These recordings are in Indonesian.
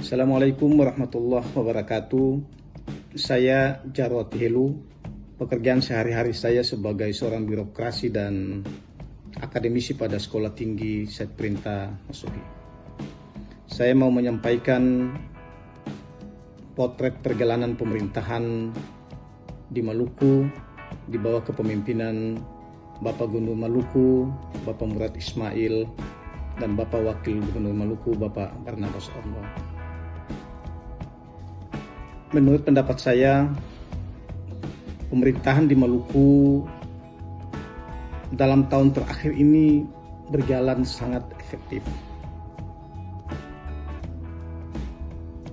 Assalamualaikum warahmatullahi wabarakatuh. Saya Jarod Helu. Pekerjaan sehari-hari saya sebagai seorang birokrasi dan akademisi pada Sekolah Tinggi Setprinta Masuki. Saya mau menyampaikan potret perjalanan pemerintahan di Maluku di bawah kepemimpinan Bapak Gubernur Maluku, Bapak Murad Ismail, dan Bapak Wakil Gubernur Maluku, Bapak Barnabas Orno. Menurut pendapat saya, pemerintahan di Maluku dalam tahun terakhir ini berjalan sangat efektif.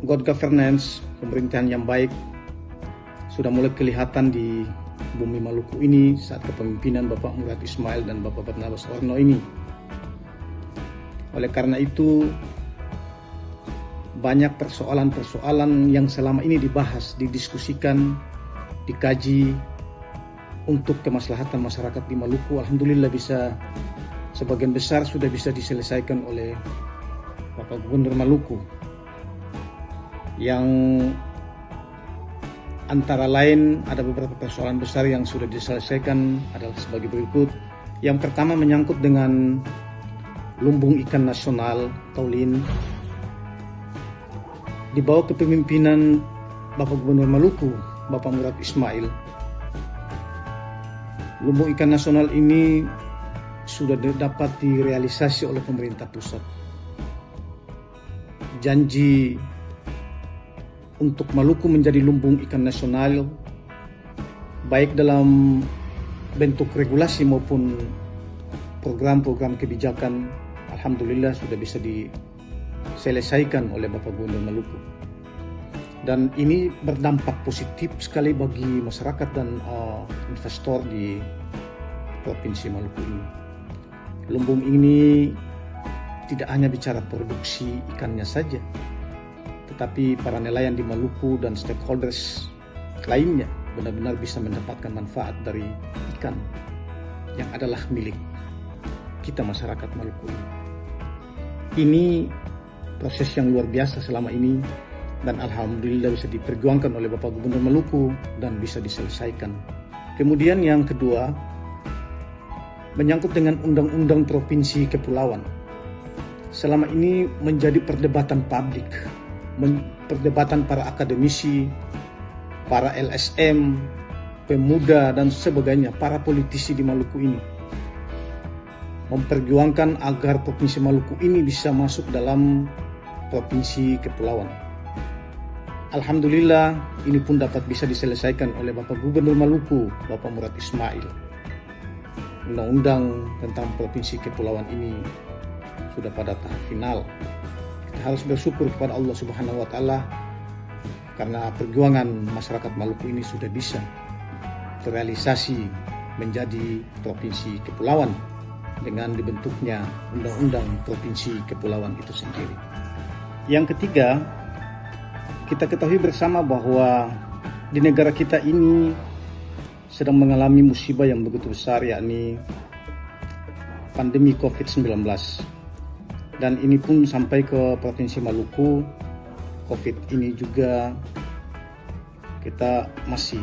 Good governance, pemerintahan yang baik, sudah mulai kelihatan di bumi Maluku ini saat kepemimpinan Bapak Murad Ismail dan Bapak Barnabas Orno ini. Oleh karena itu, banyak persoalan-persoalan yang selama ini dibahas, didiskusikan, dikaji untuk kemaslahatan masyarakat di Maluku, alhamdulillah sebagian besar sudah bisa diselesaikan oleh Bapak Gubernur Maluku. Yang antara lain ada beberapa persoalan besar yang sudah diselesaikan adalah sebagai berikut. Yang pertama menyangkut dengan lumbung ikan nasional Taulin. Di bawah kepemimpinan Bapak Gubernur Maluku, Bapak Murad Ismail, lumbung ikan nasional ini sudah dapat direalisasi oleh pemerintah pusat. Janji untuk Maluku menjadi lumbung ikan nasional, baik dalam bentuk regulasi maupun program-program kebijakan, alhamdulillah sudah bisa diselesaikan oleh Bapak Gubernur Maluku. Dan ini berdampak positif sekali bagi masyarakat dan investor di Provinsi Maluku ini. Lumbung ini tidak hanya bicara produksi ikannya saja, tetapi para nelayan di Maluku dan stakeholders lainnya benar-benar bisa mendapatkan manfaat dari ikan yang adalah milik kita masyarakat Maluku ini. Ini proses yang luar biasa selama ini dan alhamdulillah bisa diperjuangkan oleh Bapak Gubernur Maluku dan bisa diselesaikan. Kemudian yang kedua, menyangkut dengan Undang-Undang Provinsi Kepulauan. Selama ini menjadi perdebatan publik, perdebatan para akademisi, para LSM, pemuda dan sebagainya, para politisi di Maluku ini, memperjuangkan agar Provinsi Maluku ini bisa masuk dalam Provinsi Kepulauan. Alhamdulillah ini pun dapat bisa diselesaikan oleh Bapak Gubernur Maluku, Bapak Murad Ismail. Undang-undang tentang Provinsi Kepulauan ini sudah pada tahap final. Kita harus bersyukur kepada Allah Subhanahu wa Ta'ala karena perjuangan masyarakat Maluku ini sudah bisa terrealisasi menjadi Provinsi Kepulauan dengan dibentuknya Undang-Undang Provinsi Kepulauan itu sendiri. Yang ketiga, kita ketahui bersama bahwa di negara kita ini sedang mengalami musibah yang begitu besar, yakni pandemi COVID-19. Dan ini pun sampai ke Provinsi Maluku. COVID ini juga kita masih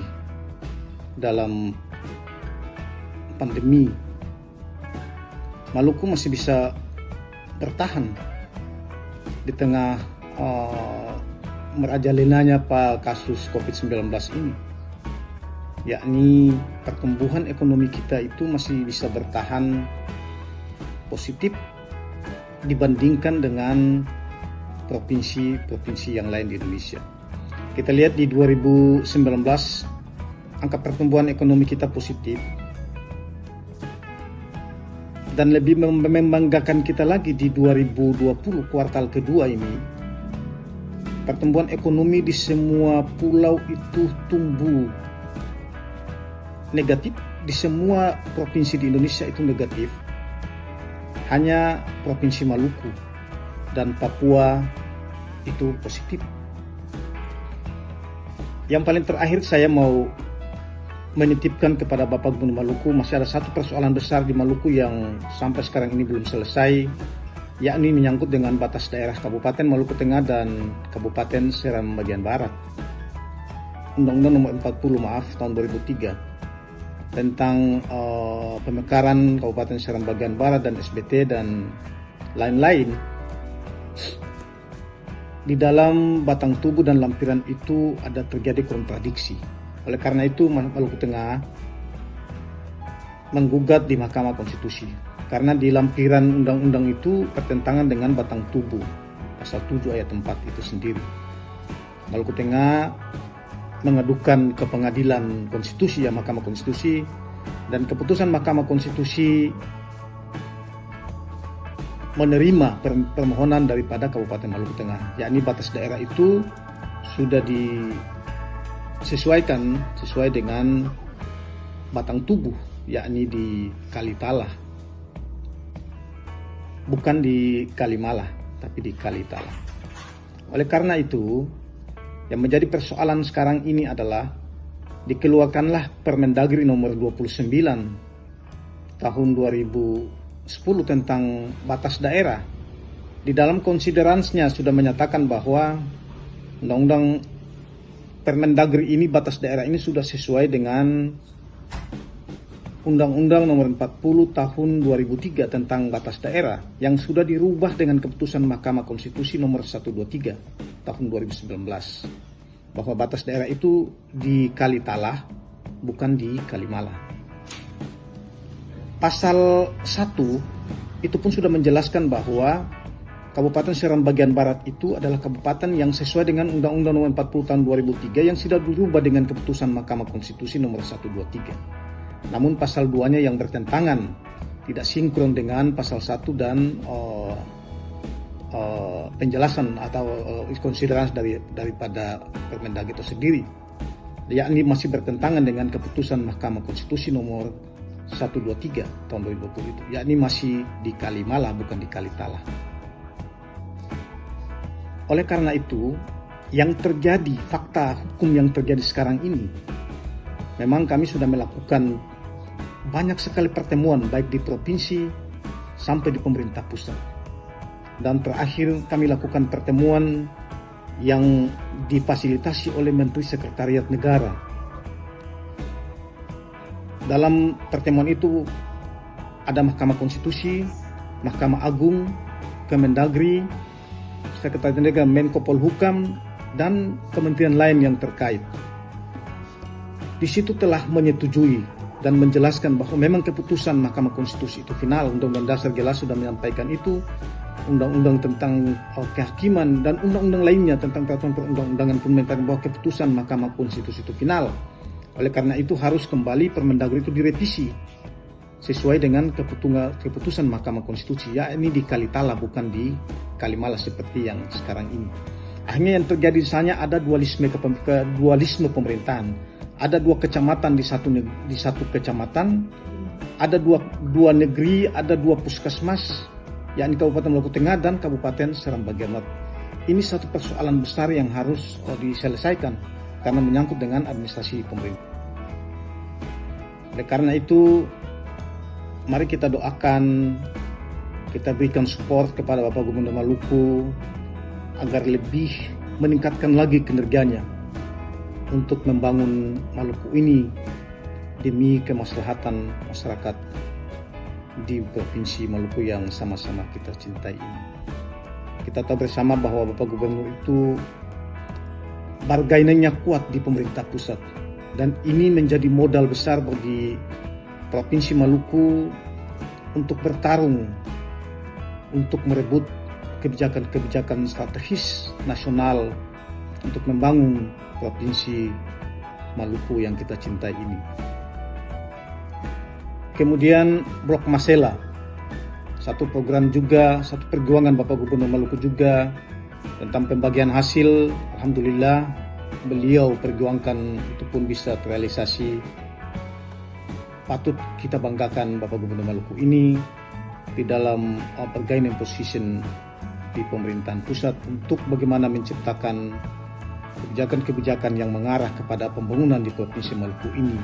dalam pandemi. Maluku masih bisa bertahan di tengah merajalelanya kasus COVID-19 ini, yakni pertumbuhan ekonomi kita itu masih bisa bertahan positif dibandingkan dengan provinsi-provinsi yang lain di Indonesia. Kita lihat di 2019 angka pertumbuhan ekonomi kita positif, dan lebih membanggakan kita lagi di 2020 kuartal kedua ini, pertumbuhan ekonomi di semua pulau itu tumbuh negatif. Di semua provinsi di Indonesia itu negatif. Hanya Provinsi Maluku dan Papua itu positif. Yang paling terakhir saya mau menitipkan kepada Bapak Gubernur Maluku, masih ada satu persoalan besar di Maluku yang sampai sekarang ini belum selesai, yakni menyangkut dengan batas daerah Kabupaten Maluku Tengah dan Kabupaten Seram bagian Barat. Undang-Undang Nomor 40 tahun 2003 tentang pemekaran Kabupaten Seram bagian Barat dan SBT dan lain-lain. Di dalam batang tubuh dan lampiran itu ada terjadi kontradiksi. Oleh karena itu Maluku Tengah menggugat di Mahkamah Konstitusi karena di lampiran undang-undang itu bertentangan dengan batang tubuh pasal 7 ayat 4 itu sendiri. Maluku Tengah mengadukan ke Pengadilan Konstitusi, ya Mahkamah Konstitusi, dan keputusan Mahkamah Konstitusi menerima permohonan daripada Kabupaten Maluku Tengah, yakni batas daerah itu sudah disesuaikan sesuai dengan batang tubuh, yakni di Kalitala, bukan di Kalimalah, tapi di Kalitala. Oleh karena itu, yang menjadi persoalan sekarang ini adalah dikeluarkanlah Permendagri nomor 29 tahun 2010 tentang batas daerah. Di dalam konsideransinya sudah menyatakan bahwa undang-undang Permendagri ini, batas daerah ini sudah sesuai dengan Undang-Undang Nomor 40 tahun 2003 tentang batas daerah yang sudah dirubah dengan keputusan Mahkamah Konstitusi nomor 123 tahun 2019 bahwa batas daerah itu di Kalitala bukan di Kalimalah. Pasal 1 itu pun sudah menjelaskan bahwa Kabupaten Seram bagian Barat itu adalah kabupaten yang sesuai dengan Undang-Undang Nomor 40 tahun 2003 yang sudah dirubah dengan keputusan Mahkamah Konstitusi nomor 123. Namun pasal 2-nya yang bertentangan, tidak sinkron dengan pasal 1 dan penjelasan atau konsiderasi daripada Permendagri itu sendiri, yakni masih bertentangan dengan keputusan Mahkamah Konstitusi nomor 123 tahun 2020 itu, yakni masih di Kalimalah bukan di Kalitala. Oleh karena itu, yang terjadi, fakta hukum yang terjadi sekarang ini, memang kami sudah melakukan banyak sekali pertemuan baik di provinsi sampai di pemerintah pusat. Dan terakhir kami lakukan pertemuan yang difasilitasi oleh Menteri Sekretariat Negara. Dalam pertemuan itu ada Mahkamah Konstitusi, Mahkamah Agung, Kemendagri, Sekretariat Negara, Menko Polhukam, dan kementerian lain yang terkait. Di situ telah menyetujui dan menjelaskan bahwa memang keputusan Mahkamah Konstitusi itu final. Undang-Undang Dasar jelas sudah menyampaikan itu, undang-undang tentang kehakiman dan undang-undang lainnya tentang peraturan perundang-undangan pun menyatakan bahwa keputusan Mahkamah Konstitusi itu final. Oleh karena itu harus kembali Permendagri itu direvisi sesuai dengan keputusan Mahkamah Konstitusi, yakni di Kalitala bukan di Kalimalah seperti yang sekarang ini. Akhirnya yang terjadi di sana ada dualisme pemerintahan. Ada 2 kecamatan di satu kecamatan, ada dua negeri, ada 2 puskesmas, yakni Kabupaten Maluku Tengah dan Kabupaten Seram bagian Barat. Ini satu persoalan besar yang harus diselesaikan karena menyangkut dengan administrasi pemerintah. Oleh karena itu, mari kita doakan, kita berikan support kepada Bapak Gubernur Maluku agar lebih meningkatkan lagi kinerjanya untuk membangun Maluku ini demi kemaslahatan masyarakat di Provinsi Maluku yang sama-sama kita cintai ini. Kita tahu bersama bahwa Bapak Gubernur itu bargainannya kuat di pemerintah pusat, dan ini menjadi modal besar bagi Provinsi Maluku untuk bertarung, untuk merebut kebijakan-kebijakan strategis nasional untuk membangun Provinsi Maluku yang kita cintai ini. Kemudian Blok Masela, satu program juga, satu perjuangan Bapak Gubernur Maluku juga tentang pembagian hasil. Alhamdulillah beliau perjuangkan itu pun bisa terrealisasi. Patut kita banggakan Bapak Gubernur Maluku ini di dalam bargaining position di pemerintahan pusat untuk bagaimana menciptakan kebijakan-kebijakan yang mengarah kepada pembangunan di Provinsi Maluku ini